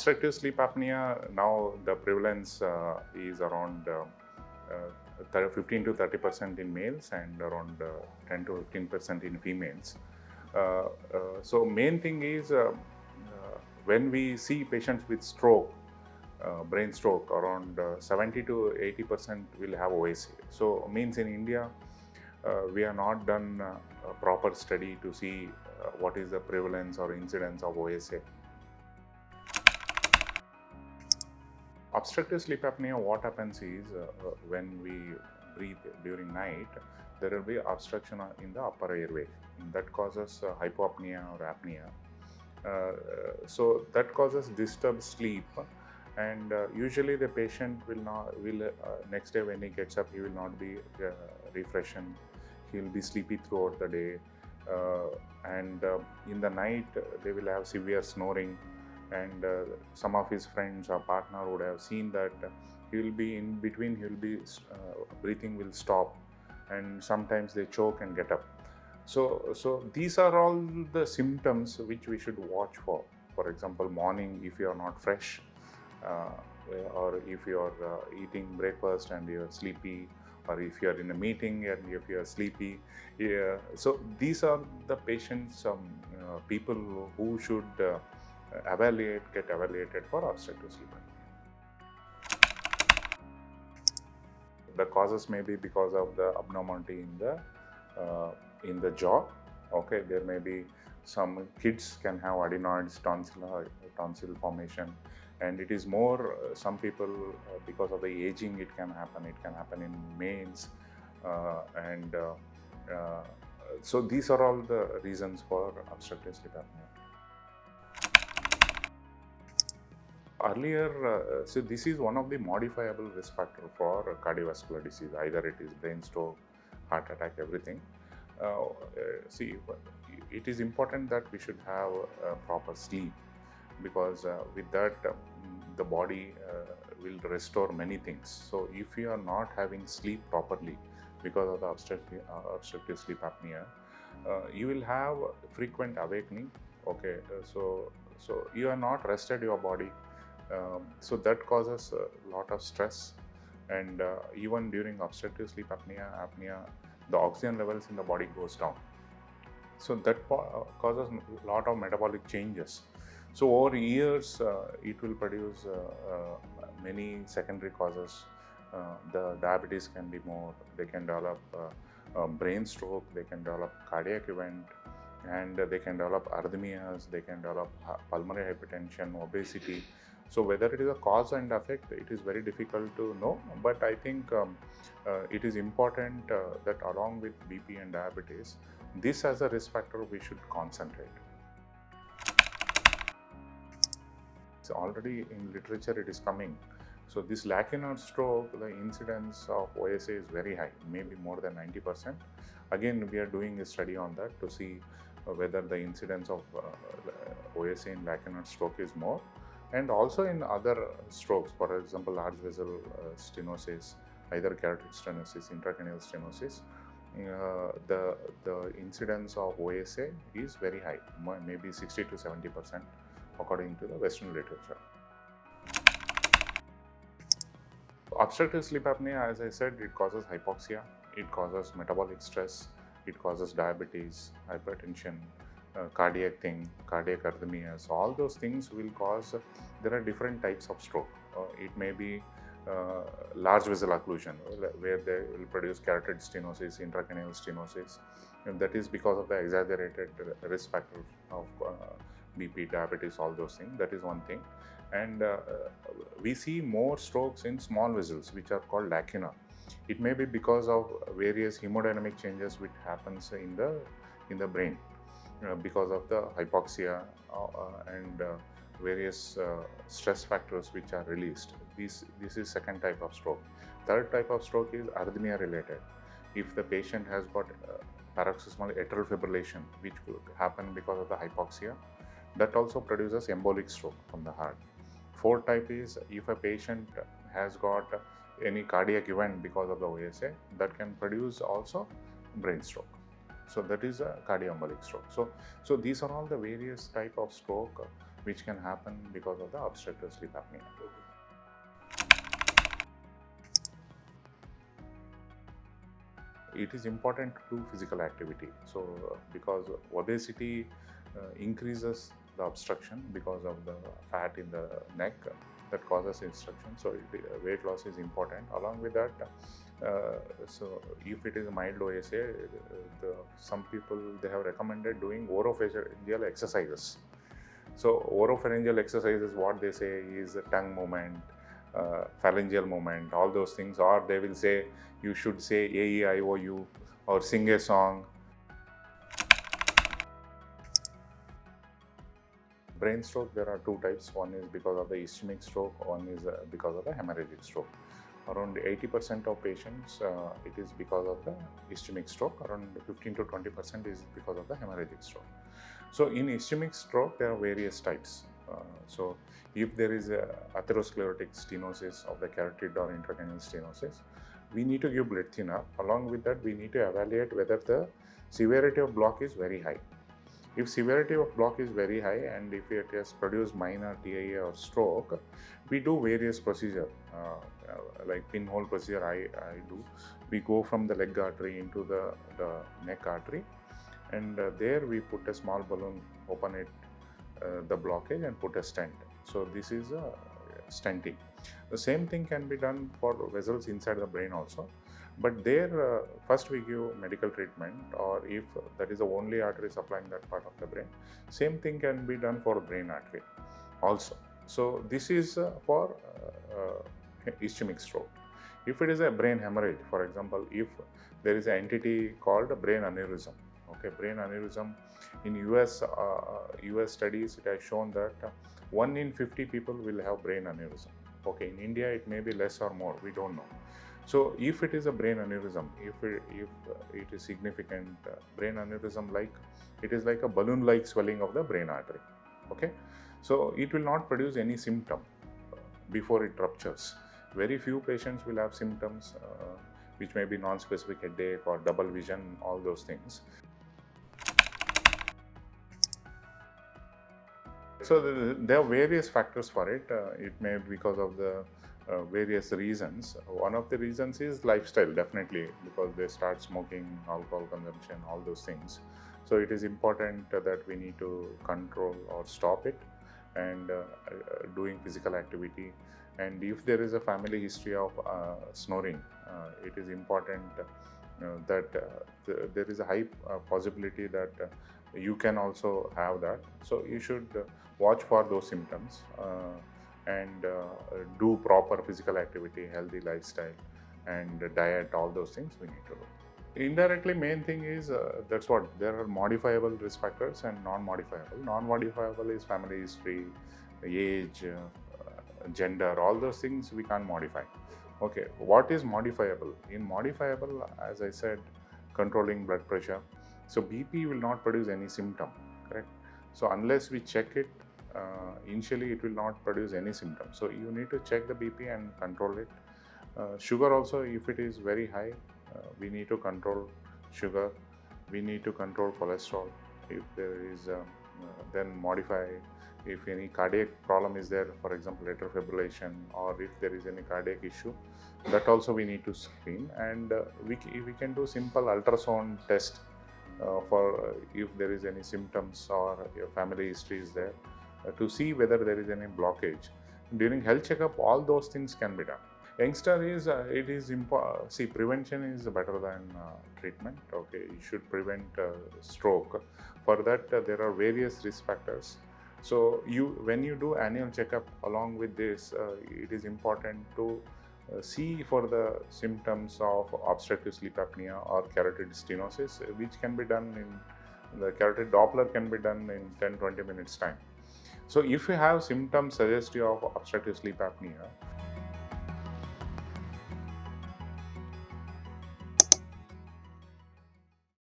Obstructive sleep apnea, now the prevalence is around 15 to 30% in males and around 10 to 15% in females. So main thing is when we see patients with stroke, brain stroke, around 70 to 80% will have OSA. So means in India, we have not done a proper study to see what is the prevalence or incidence of OSA. Obstructive sleep apnea, what happens is when we breathe during night, there will be obstruction in the upper airway. That causes hypopnea or apnea. So that causes disturbed sleep, and usually the patient will next day when he gets up, he will not be refreshed. He will be sleepy throughout the day, and in the night they will have severe snoring. And some of his friends or partner would have seen that he will be in between, he will be breathing will stop, and sometimes they choke and get up. So these are all the symptoms which we should watch for. For example, morning, if you are not fresh, or if you are eating breakfast and you are sleepy, or if you are in a meeting and if you are sleepy. Yeah. So these are the patients, people who should get evaluated for obstructive sleep apnea. The causes may be because of the abnormality in the jaw. Okay, there may be some kids can have adenoids, tonsil formation, and it is more some people because of the aging it can happen. It can happen in males, and so these are all the reasons for obstructive sleep apnea. Earlier, so this is one of the modifiable risk factor for cardiovascular disease. Either it is brain stroke, heart attack, everything. See, it is important that we should have proper sleep, because with that the body will restore many things. So if you are not having sleep properly because of the obstructive sleep apnea, you will have frequent awakening. Okay, so you are not rested your body. So that causes a lot of stress, and even during obstructive sleep apnea, the oxygen levels in the body goes down. So that causes a lot of metabolic changes. So over years, it will produce many secondary causes. The diabetes can be more. They can develop brain stroke. They can develop cardiac event, and they can develop arrhythmias. They can develop pulmonary hypertension, obesity. So whether it is a cause and effect, it is very difficult to know. But I think it is important that along with BP and diabetes, this as a risk factor we should concentrate. It's already in literature it is coming. So this lacunar stroke, the incidence of OSA is very high, maybe more than 90%. Again, we are doing a study on that to see whether the incidence of OSA in lacunar stroke is more. And also in other strokes, for example, large vessel stenosis, either carotid stenosis, intracranial stenosis, the incidence of OSA is very high, maybe 60 to 70% according to the Western literature. Obstructive sleep apnea, as I said, it causes hypoxia, it causes metabolic stress, it causes diabetes, hypertension, cardiac arrhythmias. All those things will cause, there are different types of stroke. It may be large vessel occlusion, where they will produce carotid stenosis, intracranial stenosis, and that is because of the exaggerated risk factor of BP, diabetes, all those things. That is one thing. And we see more strokes in small vessels, which are called lacuna. It may be because of various hemodynamic changes which happens in the brain, because of the hypoxia and various stress factors which are released. This is second type of stroke. Third type of stroke is arrhythmia related. If the patient has got paroxysmal atrial fibrillation, which could happen because of the hypoxia, that also produces embolic stroke from the heart. Fourth type is if a patient has got any cardiac event because of the OSA, that can produce also brain stroke. So that is a cardioembolic stroke. So these are all the various type of stroke which can happen because of the obstructive sleep apnea. It is important to do physical activity. So, because obesity increases the obstruction because of the fat in the neck that causes obstruction. So, weight loss is important. Along with that, so if it is a mild OSA, some people they have recommended doing oropharyngeal exercises. So, oropharyngeal exercises, what they say is tongue movement, pharyngeal movement, all those things, or they will say you should say AEIOU or sing a song. Brain stroke, there are two types. One is because of the ischemic stroke, one is because of the hemorrhagic stroke. Around 80% of patients, it is because of the ischemic stroke. Around 15 to 20% is because of the hemorrhagic stroke. So, in ischemic stroke, there are various types. So, if there is a atherosclerotic stenosis of the carotid or intracranial stenosis, we need to give blood thinner. Along with that, we need to evaluate whether the severity of block is very high. If severity of block is very high and if it has produced minor TIA or stroke, we do various procedure like pinhole procedure I do. We go from the leg artery into the neck artery, and there we put a small balloon, open it, the blockage, and put a stent. So this is a stenting. The same thing can be done for vessels inside the brain also, but there first we give medical treatment, or if that is the only artery supplying that part of the brain, same thing can be done for brain artery also. So this is for ischemic stroke. If it is a brain hemorrhage, for example, if there is an entity called brain aneurysm, okay, brain aneurysm, in US studies it has shown that 1 in 50 people will have brain aneurysm. Okay, in India it may be less or more, we don't know. So if it is a brain aneurysm, if it is significant brain aneurysm, like it is like a balloon-like swelling of the brain artery. Okay, so it will not produce any symptom before it ruptures. Very few patients will have symptoms which may be non-specific headache or double vision, all those things. So there are various factors for it. It may be because of the various reasons. One of the reasons is lifestyle, definitely, because they start smoking, alcohol consumption, all those things. So it is important that we need to control or stop it, and doing physical activity. And if there is a family history of snoring, it is important that there is a high possibility that you can also have that. So you should watch for those symptoms and do proper physical activity, healthy lifestyle, and diet, all those things we need to do. Indirectly, main thing is that's what, there are modifiable risk factors and non-modifiable. Non-modifiable is family history, age, gender, all those things we can't modify. Okay, what is modifiable? In modifiable, as I said, controlling blood pressure. So BP will not produce any symptom, correct? So unless we check it, initially it will not produce any symptom. So you need to check the BP and control it. Sugar also, if it is very high, we need to control sugar. We need to control cholesterol. If there is, then modify. If any cardiac problem is there, for example, atrial fibrillation, or if there is any cardiac issue, that also we need to screen. And we can do simple ultrasound test for if there is any symptoms or your family history is there, to see whether there is any blockage. During health checkup, all those things can be done. Youngster is it is important. See, prevention is better than treatment. Okay, you should prevent stroke. For that, there are various risk factors. So when you do annual checkup, along with this, it is important to see for the symptoms of obstructive sleep apnea or carotid stenosis, which can be done in the carotid Doppler can be done in 10-20 minutes time. So if you have symptoms suggestive of obstructive sleep apnea,